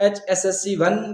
HSSC 1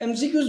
MCQs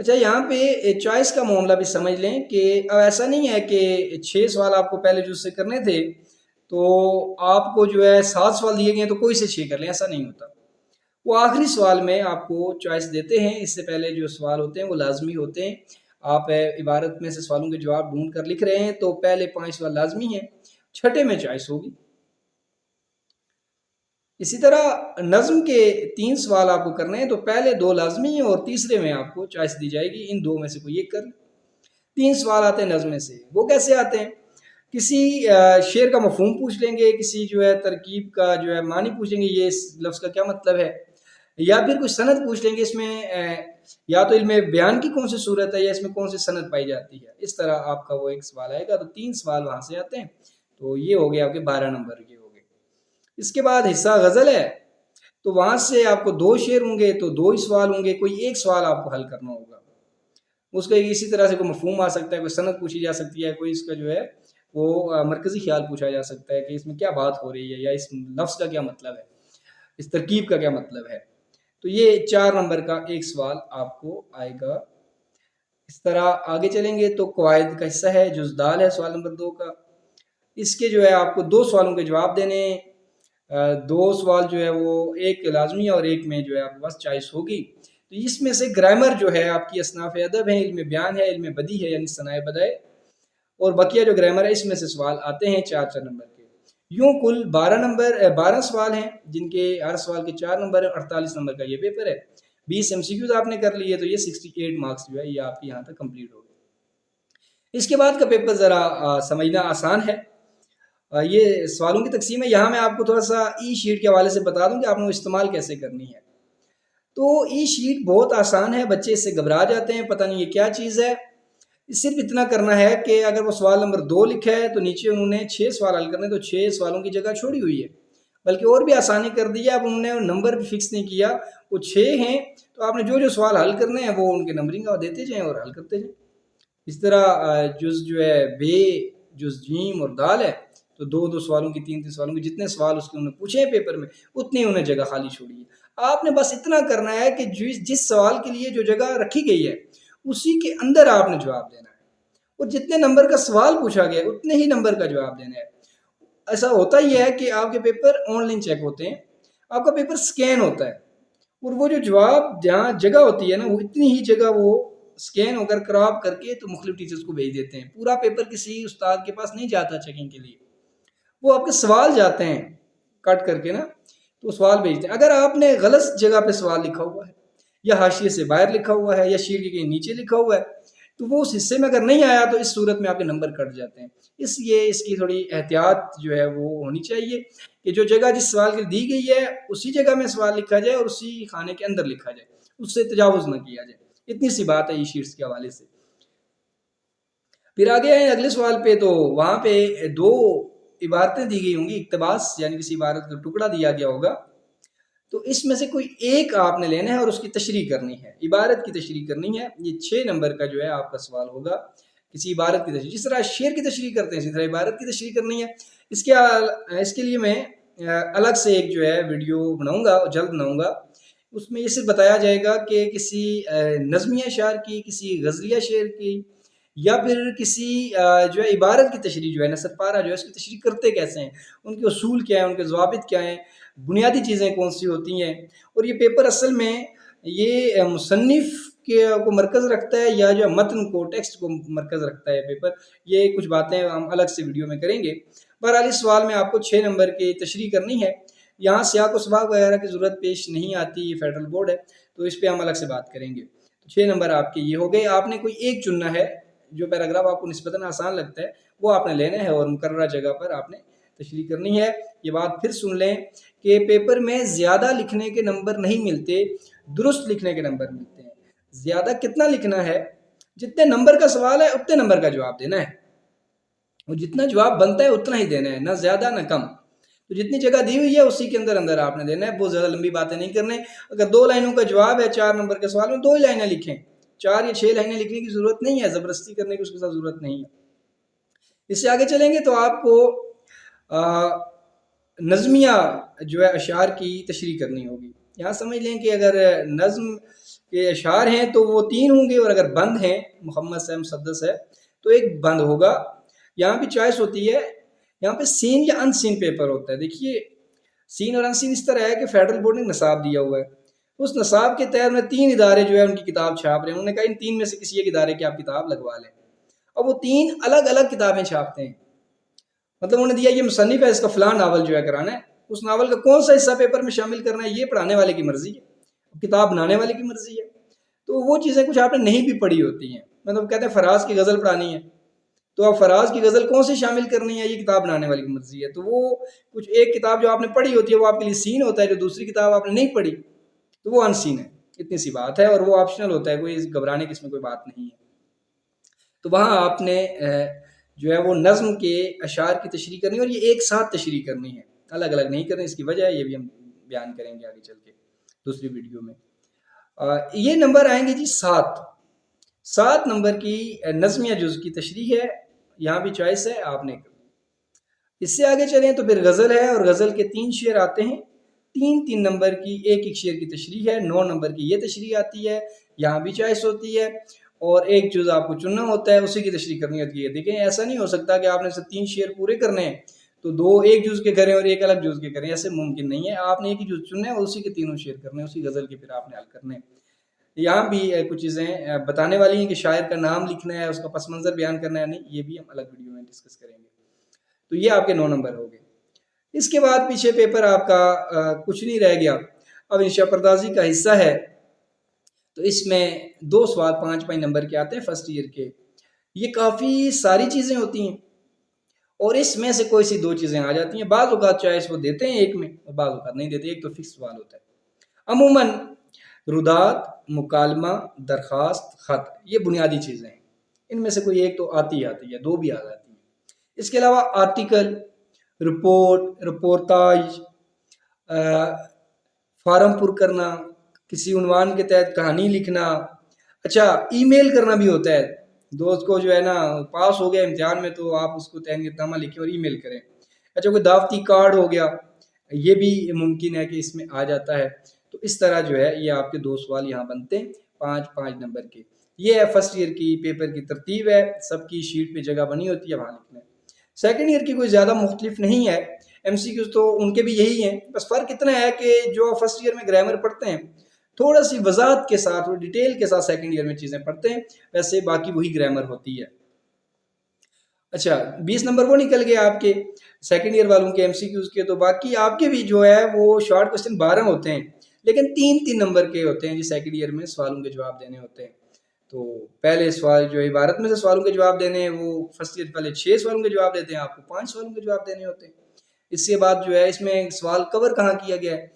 اچھا یہاں پہ چوائس کا معاملہ بھی سمجھ لیں کہ اب ایسا نہیں ہے کہ 6 سوال آپ کو پہلے جز سے کرنے تھے تو آپ کو جو ہے 7 سوال دیے گئے تو کوئی سے 6 کر لیں، ایسا نہیں ہوتا۔ وہ آخری سوال میں آپ کو چوائس دیتے ہیں، اس سے پہلے جو سوال ہوتے ہیں وہ لازمی ہوتے ہیں۔ آپ عبارت میں سے سوالوں کے جواب ڈھونڈ کر لکھ رہے ہیں تو پہلے 5 سوال لازمی ہیں، چھٹے میں چوائس ہوگی۔ اسی طرح نظم کے 3 سوال آپ کو کرنے ہیں تو پہلے 2 لازمی ہیں اور تیسرے میں آپ کو چوائس دی جائے گی، ان 2 میں سے کوئی ایک کر لیں۔ 3 سوال آتے ہیں نظم میں سے، وہ کیسے آتے ہیں؟ کسی شعر کا مفہوم پوچھ لیں گے، کسی جو ہے ترکیب کا جو ہے معنی پوچھ لیں گے، یہ اس لفظ کا کیا مطلب ہے، یا پھر کچھ سند پوچھ لیں گے، اس میں یا تو علم بیان کی کون سی صورت ہے یا اس میں کون سی سند پائی جاتی ہے۔ اس طرح آپ کا وہ ایک سوال آئے گا، تو 3 سوال وہاں سے آتے ہیں، تو یہ ہو گیا آپ کے 12 نمبر کے ہو گئے۔ اس کے بعد حصہ غزل ہے، تو وہاں سے آپ کو 2 شعر ہوں گے تو 2 ہی سوال ہوں گے، کوئی ایک سوال آپ کو حل کرنا ہوگا۔ اس کا اسی طرح سے کوئی مفہوم آ سکتا ہے، کوئی سند پوچھی جا سکتی ہے، کوئی اس کا جو ہے وہ مرکزی خیال پوچھا جا سکتا ہے کہ اس میں کیا بات ہو رہی ہے یا اس لفظ کا کیا مطلب ہے، اس ترکیب کا کیا مطلب ہے۔ تو یہ 4 نمبر کا ایک سوال آپ کو آئے گا۔ اس طرح آگے چلیں گے تو قواعد کا حصہ ہے، جز دال ہے سوال نمبر 2 کا۔ اس کے جو ہے آپ کو 2 سوالوں کے جواب دینے، 2 سوال جو ہے وہ ایک لازمی ہے اور ایک میں جو ہے آپ کے پاس چوائس ہوگی۔ تو اس میں سے گرامر جو ہے آپ کی اصناف ادب ہے، علم بیان ہے، علم بدیع ہے یعنی صناع بدائع، اور بقیہ جو گرامر ہے اس میں سے سوال آتے ہیں 4 نمبر کے۔ یوں کل 12 سوال ہیں جن کے ہر سوال کے 4 نمبر ہیں، 48 نمبر کا یہ پیپر ہے۔ 20 MCQs آپ نے کر لیے تو یہ 68 مارکس جو ہے یہ آپ کے یہاں تک کمپلیٹ ہو گئے۔ اس کے بعد کا پیپر ذرا سمجھنا آسان ہے، یہ سوالوں کی تقسیم ہے۔ یہاں میں آپ کو تھوڑا سا ای شیٹ کے حوالے سے بتا دوں کہ آپ نے استعمال کیسے کرنی ہے۔ تو ای شیٹ بہت آسان ہے، بچے اس سے گھبرا جاتے ہیں، پتہ نہیں یہ کیا چیز ہے۔ صرف اتنا کرنا ہے کہ اگر وہ سوال نمبر 2 لکھا ہے تو نیچے انہوں نے 6 سوال حل کرنے، تو 6 سوالوں کی جگہ چھوڑی ہوئی ہے، بلکہ اور بھی آسانی کر دی ہے۔ اب انہوں نے نمبر بھی فکس نہیں کیا، وہ 6 ہیں تو آپ نے جو سوال حل کرنے ہیں وہ ان کے نمبرنگ دیتے جائیں اور حل کرتے جائیں۔ اس طرح جز جو ہے بے، جز جیم اور دال ہے تو 2 سوالوں کی 3 سوالوں کی جتنے سوال اس کے انہوں نے پوچھے ہیں پیپر میں اتنی انہیں جگہ خالی چھوڑی ہے۔ آپ نے بس اتنا کرنا ہے کہ جس سوال کے لیے جو جگہ رکھی گئی ہے اسی کے اندر آپ نے جواب دینا ہے، اور جتنے نمبر کا سوال پوچھا گیا اتنے ہی نمبر کا جواب دینا ہے۔ ایسا ہوتا ہی ہے کہ آپ کے پیپر آن لائن چیک ہوتے ہیں، آپ کا پیپر سکین ہوتا ہے اور وہ جو جواب جہاں جگہ ہوتی ہے نا وہ اتنی ہی جگہ وہ سکین ہو کر کراپ کر کے تو مختلف ٹیچرز کو بھیج دیتے ہیں۔ پورا پیپر کسی استاد کے پاس نہیں جاتا چیکنگ کے لیے، وہ آپ کے سوال جاتے ہیں کٹ کر کے نا، تو سوال بھیجتے ہیں۔ اگر آپ نے غلط جگہ پہ سوال لکھا ہوا ہے یا حاشیے سے باہر لکھا ہوا ہے یا شیر کے کہیں نیچے لکھا ہوا ہے تو وہ اس حصے میں اگر نہیں آیا تو اس صورت میں آپ کے نمبر کٹ جاتے ہیں۔ اس لیے اس کی تھوڑی احتیاط جو ہے وہ ہونی چاہیے کہ جو جگہ جس سوال کی دی گئی ہے اسی جگہ میں سوال لکھا جائے اور اسی خانے کے اندر لکھا جائے، اس سے تجاوز نہ کیا جائے۔ اتنی سی بات ہے ای شیٹس کے حوالے سے۔ پھر آگے آئیں اگلے سوال پہ، تو وہاں پہ 2 عبارتیں دی گئی ہوں گی، اقتباس یعنی کسی عبارت کا ٹکڑا دیا گیا ہوگا، تو اس میں سے کوئی ایک آپ نے لینا ہے اور اس کی تشریح کرنی ہے، عبارت کی تشریح کرنی ہے۔ یہ 6 نمبر کا جو ہے آپ کا سوال ہوگا، کسی عبارت کی تشریح، جس طرح شعر کی تشریح کرتے ہیں اسی طرح عبارت کی تشریح کرنی ہے۔ اس کے لیے میں الگ سے ایک جو ہے ویڈیو بناؤں گا، جلد بناؤں گا، اس میں یہ صرف بتایا جائے گا کہ کسی نظمیہ شعر کی، کسی غزلیہ شعر کی یا پھر کسی جو ہے عبارت کی تشریح جو ہے نثر پارہ جو ہے اس کی تشریح کرتے کیسے ہیں، ان کے اصول کیا ہیں، ان کے ضوابط کیا ہیں، بنیادی چیزیں کون سی ہوتی ہیں۔ اور یہ پیپر اصل میں یہ مصنف کو مرکز رکھتا ہے یا جو متن کو، ٹیکسٹ کو مرکز رکھتا ہے پیپر، یہ کچھ باتیں ہم الگ سے ویڈیو میں کریں گے۔ بہرحال اس سوال میں آپ کو 6 نمبر کی تشریح کرنی ہے، یہاں سیاق و سباق وغیرہ کی ضرورت پیش نہیں آتی، یہ فیڈرل بورڈ ہے تو اس پہ ہم الگ سے بات کریں گے۔ 6 نمبر آپ کے یہ ہو گئے، آپ نے کوئی ایک چننا ہے، جو پیراگراف آپ کو نسبتاً آسان لگتا ہے وہ آپ نے لینا ہے اور مقررہ جگہ پر آپ نے تشریح کرنی ہے۔ یہ بات پھر سن لیں کہ پیپر میں زیادہ لکھنے کے نمبر نہیں ملتے، درست لکھنے کے نمبر ملتے ہیں۔ زیادہ کتنا لکھنا ہے، جتنے نمبر کا سوال ہے اتنے نمبر کا جواب دینا ہے، اور جتنا جواب بنتا ہے اتنا ہی دینا ہے، نہ زیادہ نہ کم۔ تو جتنی جگہ دی ہوئی ہے اسی کے اندر آپ نے دینا ہے، بہت زیادہ لمبی باتیں نہیں کرنے۔ اگر 2 لائنوں کا جواب ہے 4 نمبر کے سوال میں 2 ہی لائنیں لکھیں، 4 یا 6 لائنیں لکھنے کی ضرورت نہیں ہے، زبردستی کرنے کی اس کے ساتھ ضرورت نہیں ہے۔ اس سے آگے چلیں گے تو آپ کو نظمیہ جو ہے اشعار کی تشریح کرنی ہوگی۔ یہاں سمجھ لیں کہ اگر نظم کہ اشعار ہیں تو وہ 3 ہوں گے، اور اگر بند ہیں محمد سے مسدس ہے تو ایک بند ہوگا. یہاں بھی چوائس ہوتی ہے، یہاں پہ سین یا ان سین پیپر ہوتا ہے. دیکھیے سین اور ان سین اس طرح ہے کہ فیڈرل بورڈ نے نصاب دیا ہوا ہے، اس نصاب کے تحت میں 3 ادارے جو ہے ان کی کتاب چھاپ رہے ہیں. انہوں نے کہا ان 3 میں سے کسی ایک ادارے کی آپ کتاب لگوا لیں. اب وہ 3 الگ الگ کتابیں چھاپتے ہیں. مطلب انہوں نے دیا یہ مصنف ہے، اس کا فلاں ناول جو ہے کرانا ہے، اس ناول کا کون سا حصہ پیپر میں شامل کرنا ہے یہ پڑھانے والے کی مرضی ہے، کتاب بنانے والے کی مرضی ہے. تو وہ چیزیں کچھ آپ نے نہیں بھی پڑھی ہوتی ہیں. مطلب کہتے ہیں فراز کی غزل پڑھانی ہے تو اب فراز کی غزل کون سی شامل کرنی ہے یہ کتاب بنانے والی کی مرضی ہے. تو وہ کچھ ایک کتاب جو آپ نے پڑھی ہوتی ہے وہ آپ کے لیے سین ہوتا ہے، جو دوسری کتاب آپ نے نہیں پڑھی تو وہ ان سین ہے. اتنی سی بات ہے، اور وہ آپشنل ہوتا ہے، کوئی گھبرانے کی اس میں کوئی بات نہیں ہے. تو وہاں آپ نے جو ہے وہ نظم کے اشعار کی تشریح کرنی ہے، اور یہ ایک ساتھ تشریح کرنی ہے، الگ الگ نہیں کرنی. اس کی وجہ ہے یہ بھی ہم بیان کریں گے آگے چل کے دوسری ویڈیو میں. یہ نمبر آئیں گے جی 7 نمبر کی نظم یا جز کی تشریح ہے. یہاں بھی چوائس ہے، آپ نے کرنی. اس سے آگے چلیں تو پھر غزل ہے، اور غزل کے 3 شعر آتے ہیں. 3 نمبر کی ایک شعر کی تشریح ہے. 9 نمبر کی یہ تشریح آتی ہے، یہاں بھی چوائس ہوتی ہے، اور ایک جز آپ کو چننا ہوتا ہے، اسی کی تشریح کرنی ہوتی ہے. دیکھیں ایسا نہیں ہو سکتا کہ آپ نے صرف 3 شعر پورے کرنے ہیں تو 2 ایک جز کے کریں اور ایک الگ جز کے کریں، ایسے ممکن نہیں ہے. آپ نے ایک ہی جز چننا ہے اور اسی کے 3 شعر کرنے ہیں، اسی غزل کے پھر آپ نے حل کرنے ہیں. یہاں بھی کچھ چیزیں بتانے والی ہیں کہ شاعر کا نام لکھنا ہے، اس کا پس منظر بیان کرنا ہے نہیں، یہ بھی ہم الگ ویڈیو میں ڈسکس کریں گے. تو یہ آپ کے 9 نمبر ہو گئے. اس کے بعد پیچھے پیپر آپ کا کچھ نہیں رہ گیا. اب انشاء پردازی کا حصہ ہے تو اس میں 2 سوال 5 نمبر کے آتے ہیں فرسٹ ایئر کے. یہ کافی ساری چیزیں ہوتی ہیں اور اس میں سے کوئی سی 2 چیزیں آ جاتی ہیں. بعض اوقات چوائس وہ دیتے ہیں ایک میں اور بعض اوقات نہیں دیتے. ایک تو فکس سوال ہوتا ہے. عموماً ردات، مکالمہ، درخواست، خط، یہ بنیادی چیزیں ہیں. ان میں سے کوئی ایک تو آتی ہے، 2 بھی آ جاتی ہیں. اس کے علاوہ آرٹیکل، رپورٹ، رپورتاج، فارم پر کرنا، کسی عنوان کے تحت کہانی لکھنا. اچھا ای میل کرنا بھی ہوتا ہے. دوست کو جو ہے نا پاس ہو گیا امتحان میں تو آپ اس کو تہنیت نامہ لکھیں اور ای میل کریں. اچھا کوئی دعوتی کارڈ ہو گیا، یہ بھی ممکن ہے کہ اس میں آ جاتا ہے. تو اس طرح جو ہے یہ آپ کے 2 سوال یہاں بنتے ہیں 5 نمبر کے. یہ ہے فرسٹ ایئر کی پیپر کی ترتیب ہے. سب کی شیٹ پہ جگہ بنی ہوتی ہے، وہاں لکھنا ہے. سیکنڈ ایئر کی کوئی زیادہ مختلف نہیں ہے. ایم سی کیوز تو ان کے بھی یہی ہیں، بس فرق اتنا ہے کہ جو فرسٹ ایئر میں گرامر پڑھتے ہیں تھوڑا سی وضاحت کے ساتھ اور ڈیٹیل کے ساتھ سیکنڈ ایئر میں چیزیں پڑھتے ہیں، ویسے باقی وہی گرامر ہوتی ہے. اچھا 20 نمبر وہ نکل گئے آپ کے سیکنڈ ایئر والوں کے ایم سی کیوز کے. تو باقی آپ کے بھی جو ہے وہ شارٹ کوسچن 12 ہوتے ہیں، لیکن 3 نمبر کے ہوتے ہیں جی. سیکنڈ ایئر میں سوالوں کے جواب دینے ہوتے ہیں. تو پہلے سوال جو عبارت میں سے سوالوں کے جواب دینے ہیں وہ فرسٹ ایئر پہلے 6 سوالوں کے جواب دیتے ہیں، آپ کو 5 سوالوں کے جواب دینے ہوتے ہیں. اس کے بعد جو ہے اس میں سوال کور کہاں کیا گیا ہے.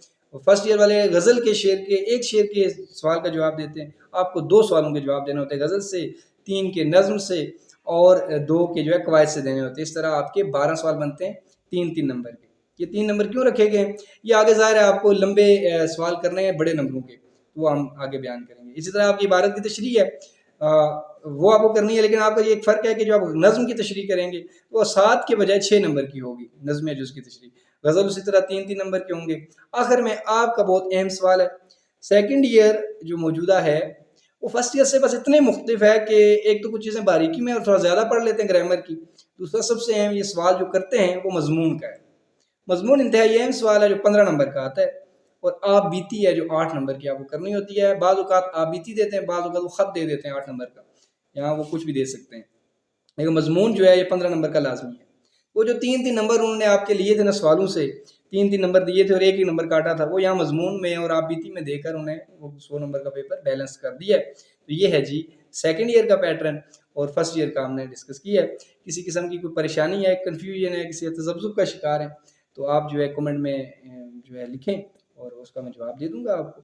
فرسٹ ایئر والے غزل کے شعر کے ایک شعر کے سوال کا جواب دیتے ہیں، آپ کو 2 سوالوں کے جواب دینے ہوتے ہیں غزل سے، 3 کے نظم سے اور 2 کے جو ہے قواعد سے دینے ہوتے ہیں. اس طرح آپ کے 12 سوال بنتے ہیں 3 نمبر کے. یہ 3 نمبر کیوں رکھے گئے ہیں؟ یہ آگے ظاہر ہے آپ کو لمبے سوال کرنے ہیں بڑے نمبروں کے، وہ ہم آگے بیان کریں گے. اسی طرح آپ کی عبارت کی تشریح ہے وہ آپ کو کرنی ہے، لیکن آپ کا یہ ایک فرق ہے کہ جو آپ نظم کی تشریح کریں گے وہ 7 کے بجائے 6 نمبر کی ہوگی نظم یا جز کی تشریح. غزل اسی طرح 3 نمبر کے ہوں گے. آخر میں آپ کا بہت اہم سوال ہے. سیکنڈ ایئر جو موجودہ ہے وہ فرسٹ ایئر سے بس اتنے مختلف ہے کہ ایک تو کچھ چیزیں باریکی میں اور تھوڑا زیادہ پڑھ لیتے ہیں گرامر کی. دوسرا سب سے اہم یہ سوال جو کرتے ہیں وہ مضمون کا ہے. مضمون انتہائی اہم سوال ہے جو 15 نمبر کا آتا ہے، اور آپ بیتی ہے جو 8 نمبر کی آپ کو کرنی ہوتی ہے. بعض اوقات آپ بیتی دیتے ہیں، بعض اوقات وہ خط دے دیتے ہیں 8 نمبر کا، یہاں وہ کچھ بھی دے سکتے ہیں، لیکن مضمون جو ہے یہ 15 نمبر کا لازمی ہے. وہ جو 3 نمبر انہوں نے آپ کے لیے تھے نا سوالوں سے 3 نمبر دیے تھے اور 1 نمبر کاٹا تھا، وہ یہاں مضمون میں اور آپ بیتی میں دے کر انہیں وہ 100 نمبر کا پیپر بیلنس کر دیا. تو یہ ہے جی سیکنڈ ایئر کا پیٹرن، اور فرسٹ ایئر کا ہم نے ڈسکس کیا ہے. کسی قسم کی کوئی پریشانی ہے، کنفیوژن ہے، کسی تذبذب کا شکار ہے تو آپ جو ہے کمنٹ میں جو ہے لکھیں اور اس کا میں جواب دے دوں گا آپ کو.